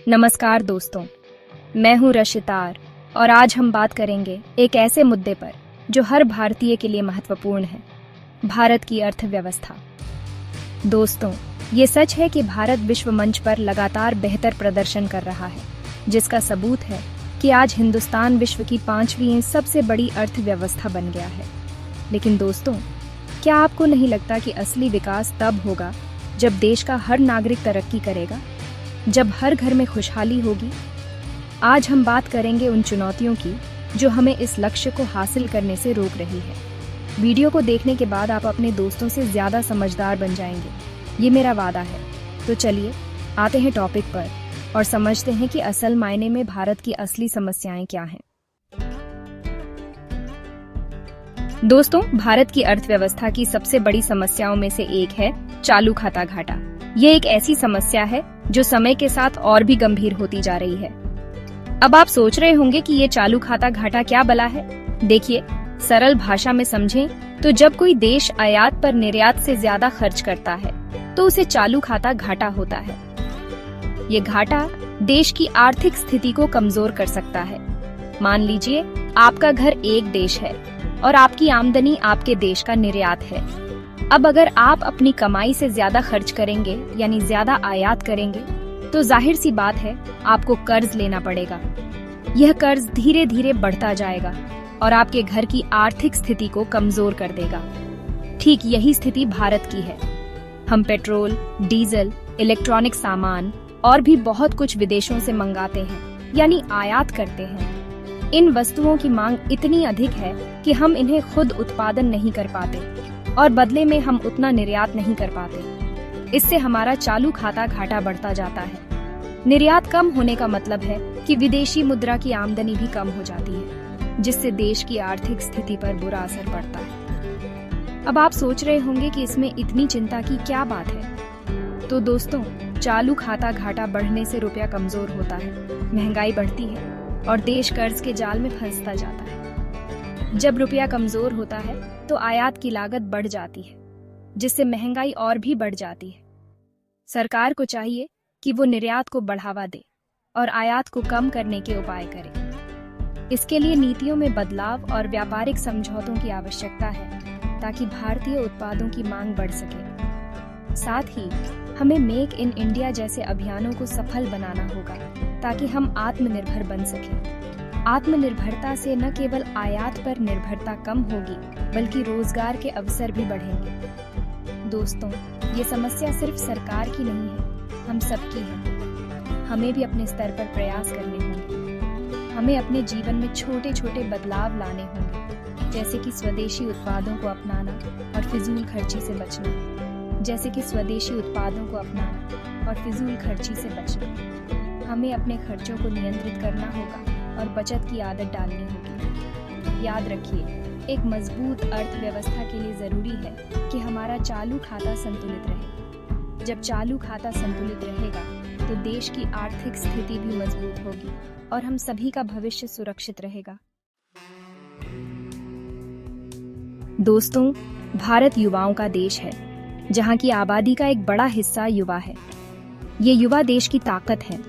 नमस्कार दोस्तों, मैं हूं रशितार और आज हम बात करेंगे एक ऐसे मुद्दे पर जो हर भारतीय के लिए महत्वपूर्ण है, भारत की अर्थव्यवस्था। दोस्तों, ये सच है कि भारत विश्व मंच पर लगातार बेहतर प्रदर्शन कर रहा है, जिसका सबूत है कि आज हिंदुस्तान विश्व की 5वीं सबसे बड़ी अर्थव्यवस्था बन गया है। लेकिन दोस्तों, क्या आपको नहीं लगता कि असली विकास तब होगा जब देश का हर नागरिक तरक्की करेगा, जब हर घर में खुशहाली होगी? आज हम बात करेंगे उन चुनौतियों की जो हमें इस लक्ष्य को हासिल करने से रोक रही है। वीडियो को देखने के बाद आप अपने दोस्तों से ज्यादा समझदार बन जाएंगे, ये मेरा वादा है। तो चलिए आते हैं टॉपिक पर और समझते हैं कि असल मायने में भारत की असली समस्याएं क्या हैं। दोस्तों, भारत की अर्थव्यवस्था की सबसे बड़ी समस्याओं में से एक है चालू खाता घाटा। ये एक ऐसी समस्या है जो समय के साथ और भी गंभीर होती जा रही है। अब आप सोच रहे होंगे कि ये चालू खाता घाटा क्या बला है। देखिए, सरल भाषा में समझें तो जब कोई देश आयात पर निर्यात से ज्यादा खर्च करता है तो उसे चालू खाता घाटा होता है। ये घाटा देश की आर्थिक स्थिति को कमजोर कर सकता है। मान लीजिए आपका घर एक देश है और आपकी आमदनी आपके देश का निर्यात है। अब अगर आप अपनी कमाई से ज्यादा खर्च करेंगे यानी ज्यादा आयात करेंगे तो जाहिर सी बात है आपको कर्ज लेना पड़ेगा। यह कर्ज धीरे धीरे बढ़ता जाएगा और आपके घर की आर्थिक स्थिति को कमजोर कर देगा। ठीक यही स्थिति भारत की है। हम पेट्रोल, डीजल, इलेक्ट्रॉनिक सामान और भी बहुत कुछ विदेशों से मंगाते हैं यानी आयात करते हैं। इन वस्तुओं की मांग इतनी अधिक है कि हम इन्हें खुद उत्पादन नहीं कर पाते और बदले में हम उतना निर्यात नहीं कर पाते। इससे हमारा चालू खाता घाटा बढ़ता जाता है। निर्यात कम होने का मतलब है कि विदेशी मुद्रा की आमदनी भी कम हो जाती है, जिससे देश की आर्थिक स्थिति पर बुरा असर पड़ता है। अब आप सोच रहे होंगे कि इसमें इतनी चिंता की क्या बात है। तो दोस्तों, चालू खाता घाटा बढ़ने से रुपया कमजोर होता है, महंगाई बढ़ती है और देश कर्ज के जाल में फंसता जाता है। जब रुपया कमजोर होता है तो आयात की लागत बढ़ जाती है, जिससे महंगाई और भी बढ़ जाती है। सरकार को चाहिए कि वो निर्यात को बढ़ावा दे और आयात को कम करने के उपाय करे। इसके लिए नीतियों में बदलाव और व्यापारिक समझौतों की आवश्यकता है ताकि भारतीय उत्पादों की मांग बढ़ सके। साथ ही हमें मेक इन इंडिया जैसे अभियानों को सफल बनाना होगा ताकि हम आत्मनिर्भर बन सकें। आत्मनिर्भरता से न केवल आयात पर निर्भरता कम होगी बल्कि रोजगार के अवसर भी बढ़ेंगे। दोस्तों, ये समस्या सिर्फ सरकार की नहीं है, हम सबकी है। हमें भी अपने स्तर पर प्रयास करने होंगे। हमें अपने जीवन में छोटे छोटे बदलाव लाने होंगे, जैसे कि स्वदेशी उत्पादों को अपनाना और फिजूल खर्ची से बचना। हमें अपने खर्चों को नियंत्रित करना होगा और बचत की आदत डालनी होगी। याद रखिए, एक मजबूत अर्थव्यवस्था के लिए जरूरी है कि हमारा चालू खाता संतुलित रहे। जब चालू खाता संतुलित रहेगा तो देश की आर्थिक स्थिति भी मजबूत होगी और हम सभी का भविष्य सुरक्षित रहेगा। दोस्तों, भारत युवाओं का देश है, जहां की आबादी का एक बड़ा हिस्सा युवा है। ये युवा देश की ताकत है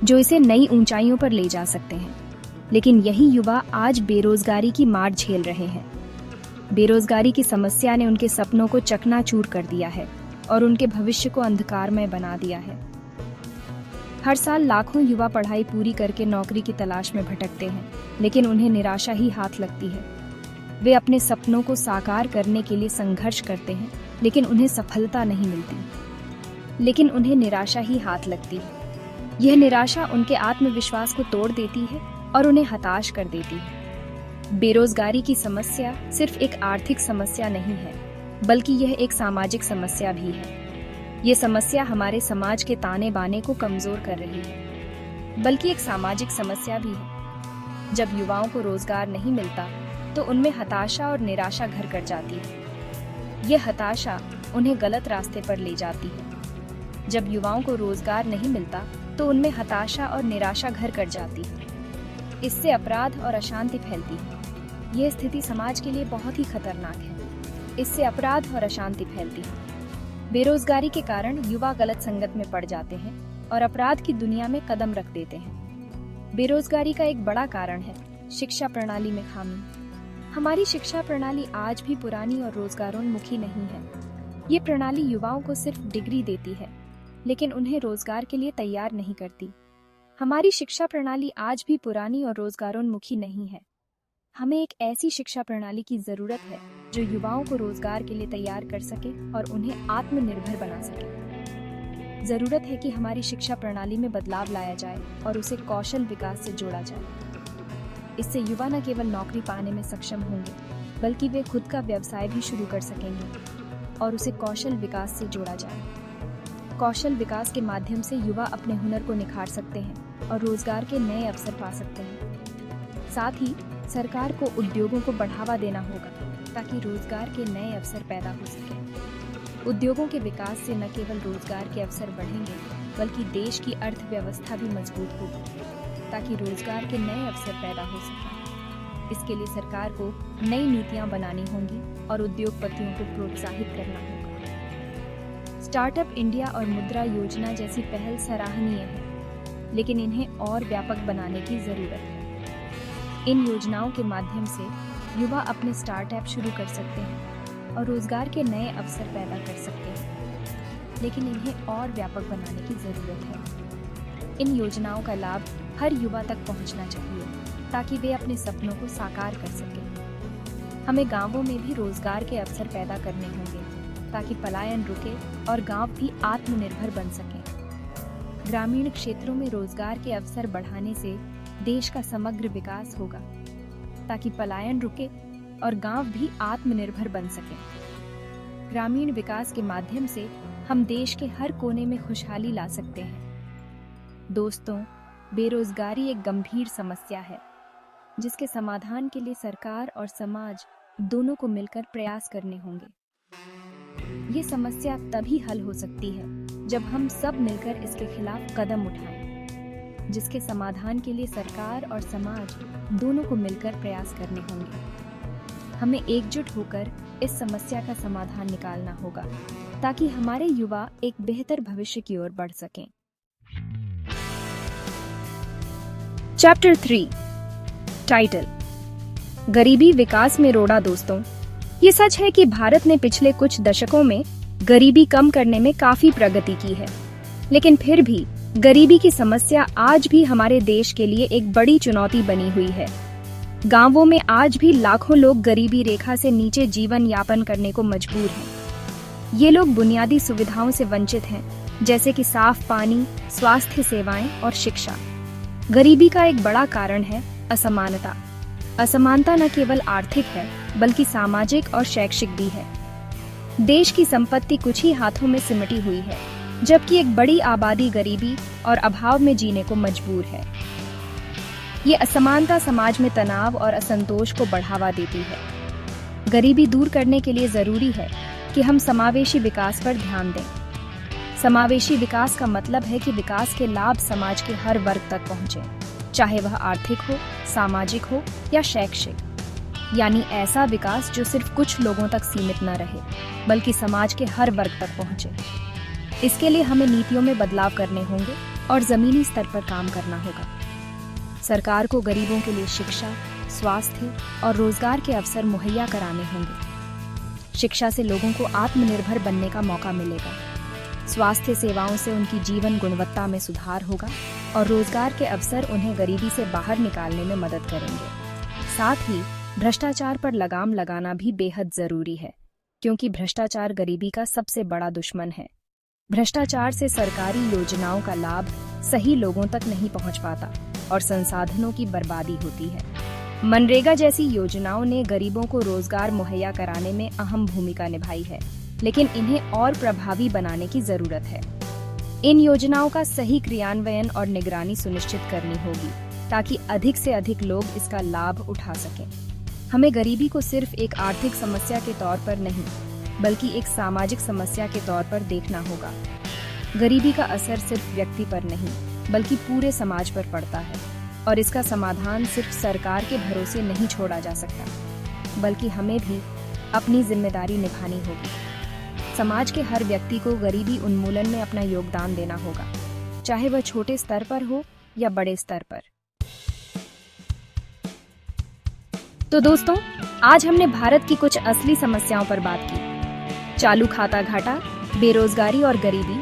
जो इसे नई ऊंचाइयों पर ले जा सकते हैं। लेकिन यही युवा आज बेरोजगारी की मार झेल रहे हैं। बेरोजगारी की समस्या ने उनके सपनों को चकनाचूर कर दिया है और उनके भविष्य को अंधकारमय बना दिया है। हर साल लाखों युवा पढ़ाई पूरी करके नौकरी की तलाश में भटकते हैं, लेकिन उन्हें निराशा ही हाथ लगती है। वे अपने सपनों को साकार करने के लिए संघर्ष करते हैं, लेकिन उन्हें सफलता नहीं मिलती। लेकिन उन्हें निराशा ही हाथ लगती है। यह निराशा उनके आत्मविश्वास को तोड़ देती है और उन्हें हताश कर देती है। बेरोजगारी की समस्या सिर्फ एक आर्थिक समस्या नहीं है, बल्कि यह एक सामाजिक समस्या भी है। ये समस्या हमारे समाज के ताने बाने को कमजोर कर रही है, बल्कि एक सामाजिक समस्या भी है। जब युवाओं को रोजगार नहीं मिलता तो उनमें हताशा और निराशा घर कर जाती है। यह हताशा उन्हें गलत रास्ते पर ले जाती है। जब युवाओं को रोजगार नहीं मिलता तो उनमें हताशा और निराशा घर कर जाती है। इससे अपराध और अशांति फैलती है। यह स्थिति समाज के लिए बहुत ही खतरनाक है। इससे अपराध और अशांति फैलती है। बेरोजगारी के कारण युवा गलत संगत में पड़ जाते हैं और अपराध की दुनिया में कदम रख देते हैं। बेरोजगारी का एक बड़ा कारण है शिक्षा प्रणाली में खामी। हमारी शिक्षा प्रणाली आज भी पुरानी और रोजगारोन्मुखी नहीं है। ये प्रणाली युवाओं को सिर्फ डिग्री देती है, लेकिन उन्हें रोजगार के लिए तैयार नहीं करती। हमारी शिक्षा प्रणाली आज भी पुरानी और रोजगारोन्मुखी नहीं है। हमें एक ऐसी शिक्षा प्रणाली की जरूरत है जो युवाओं को रोजगार के लिए तैयार कर सके और उन्हें आत्मनिर्भर बना सके। जरूरत है कि हमारी शिक्षा प्रणाली में बदलाव लाया जाए और उसे कौशल विकास से जोड़ा जाए। इससे युवा न केवल नौकरी पाने में सक्षम होंगे, बल्कि वे खुद का व्यवसाय भी शुरू कर सकेंगे और उसे कौशल विकास से जोड़ा जाए। कौशल विकास के माध्यम से युवा अपने हुनर को निखार सकते हैं और रोजगार के नए अवसर पा सकते हैं। साथ ही सरकार को उद्योगों को बढ़ावा देना होगा ताकि रोजगार के नए अवसर पैदा हो सके। उद्योगों के विकास से न केवल रोजगार के अवसर बढ़ेंगे, बल्कि देश की अर्थव्यवस्था भी मजबूत होगी ताकि रोजगार के नए अवसर पैदा हो सके। इसके लिए सरकार को नई नीतियां बनानी होंगी और उद्योगपतियों को प्रोत्साहित करना होगा। स्टार्टअप इंडिया और मुद्रा योजना जैसी पहल सराहनीय है, लेकिन इन्हें और व्यापक बनाने की जरूरत है। इन योजनाओं के माध्यम से युवा अपने स्टार्टअप शुरू कर सकते हैं और रोजगार के नए अवसर पैदा कर सकते हैं, लेकिन इन्हें और व्यापक बनाने की जरूरत है। इन योजनाओं का लाभ हर युवा तक पहुंचना चाहिए ताकि वे अपने सपनों को साकार कर सकें। हमें गांवों में भी रोजगार के अवसर पैदा करने होंगे ताकि पलायन रुके और गांव भी आत्मनिर्भर बन सकें। ग्रामीण क्षेत्रों में रोजगार के अवसर बढ़ाने से देश का समग्र विकास होगा ताकि पलायन रुके और गांव भी आत्मनिर्भर बन सके। ग्रामीण विकास के माध्यम से हम देश के हर कोने में खुशहाली ला सकते हैं। दोस्तों, बेरोजगारी एक गंभीर समस्या है जिसके समाधान के लिए सरकार और समाज दोनों को मिलकर प्रयास करने होंगे। ये समस्या तभी हल हो सकती है जब हम सब मिलकर इसके खिलाफ कदम उठाएं, जिसके समाधान के लिए सरकार और समाज दोनों को मिलकर प्रयास करने होंगे। हमें एकजुट होकर इस समस्या का समाधान निकालना होगा ताकि हमारे युवा एक बेहतर भविष्य की ओर बढ़ सकें। चैप्टर 3 टाइटल, गरीबी विकास में रोड़ा। दोस्तों, ये सच है कि भारत ने पिछले कुछ दशकों में गरीबी कम करने में काफी प्रगति की है, लेकिन फिर भी गरीबी की समस्या आज भी हमारे देश के लिए एक बड़ी चुनौती बनी हुई है। गांवों में आज भी लाखों लोग गरीबी रेखा से नीचे जीवन यापन करने को मजबूर हैं। ये लोग बुनियादी सुविधाओं से वंचित हैं, जैसे कि साफ पानी, स्वास्थ्य सेवाएं और शिक्षा। गरीबी का एक बड़ा कारण है असमानता। असमानता न केवल आर्थिक है, बल्कि सामाजिक और शैक्षिक भी है। देश की संपत्ति कुछ ही हाथों में सिमटी हुई है, जबकि एक बड़ी आबादी गरीबी और अभाव में जीने को मजबूर है। ये असमानता समाज में तनाव और असंतोष को बढ़ावा देती है। गरीबी दूर करने के लिए जरूरी है कि हम समावेशी विकास पर ध्यान दें। समावेशी विकास का मतलब है कि विकास के लाभ समाज के हर वर्ग तक पहुंचे, चाहे वह आर्थिक हो, सामाजिक हो या शैक्षिक। यानी ऐसा विकास जो सिर्फ कुछ लोगों तक सीमित न रहे, बल्कि समाज के हर वर्ग तक पहुंचे। इसके लिए हमें नीतियों में बदलाव करने होंगे और जमीनी स्तर पर काम करना होगा। सरकार को गरीबों के लिए शिक्षा, स्वास्थ्य और रोजगार के अवसर मुहैया कराने होंगे। शिक्षा से लोगों को आत्मनिर्भर बनने का मौका मिलेगा। स्वास्थ्य सेवाओं से उनकी जीवन गुणवत्ता में सुधार होगा और रोजगार के अवसर उन्हें गरीबी से बाहर निकालने में मदद करेंगे। साथ ही भ्रष्टाचार पर लगाम लगाना भी बेहद जरूरी है, क्योंकि भ्रष्टाचार गरीबी का सबसे बड़ा दुश्मन है। भ्रष्टाचार से सरकारी योजनाओं का लाभ सही लोगों तक नहीं पहुंच पाता और संसाधनों की बर्बादी होती है। मनरेगा जैसी योजनाओं ने गरीबों को रोजगार मुहैया कराने में अहम भूमिका निभाई है, लेकिन इन्हें और प्रभावी बनाने की जरूरत है। इन योजनाओं का सही क्रियान्वयन और निगरानी सुनिश्चित करनी होगी ताकि अधिक से अधिक लोग इसका लाभ उठा सकें। हमें गरीबी को सिर्फ एक आर्थिक समस्या के तौर पर नहीं, बल्कि एक सामाजिक समस्या के तौर पर देखना होगा। गरीबी का असर सिर्फ व्यक्ति पर नहीं, बल्कि पूरे समाज पर पड़ता है और इसका समाधान सिर्फ सरकार के भरोसे नहीं छोड़ा जा सकता, बल्कि हमें भी अपनी जिम्मेदारी निभानी होगी। समाज के हर व्यक्ति को गरीबी उन्मूलन में अपना योगदान देना होगा, चाहे वह छोटे स्तर पर हो या बड़े स्तर पर। तो दोस्तों, आज हमने भारत की कुछ असली समस्याओं पर बात की। चालू खाता घाटा, बेरोजगारी और गरीबी,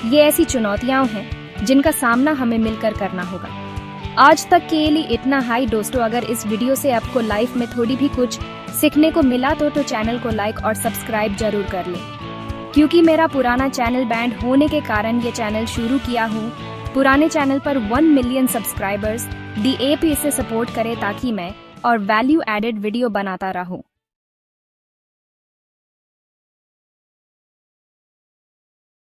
ये ऐसी चुनौतियां हैं जिनका सामना हमें मिलकर करना होगा। आज तक के लिए इतना हाई दोस्तों, अगर इस वीडियो से आपको लाइफ में थोड़ी भी कुछ सीखने को मिला तो चैनल को लाइक और सब्सक्राइब जरूर कर लें, क्योंकि मेरा पुराना चैनल बैंड होने के कारण ये चैनल शुरू किया हूँ। पुराने चैनल पर 1 मिलियन सब्सक्राइबर्स DAP इसे सपोर्ट करे ताकि मैं और वैल्यू एडेड वीडियो बनाता रहूं।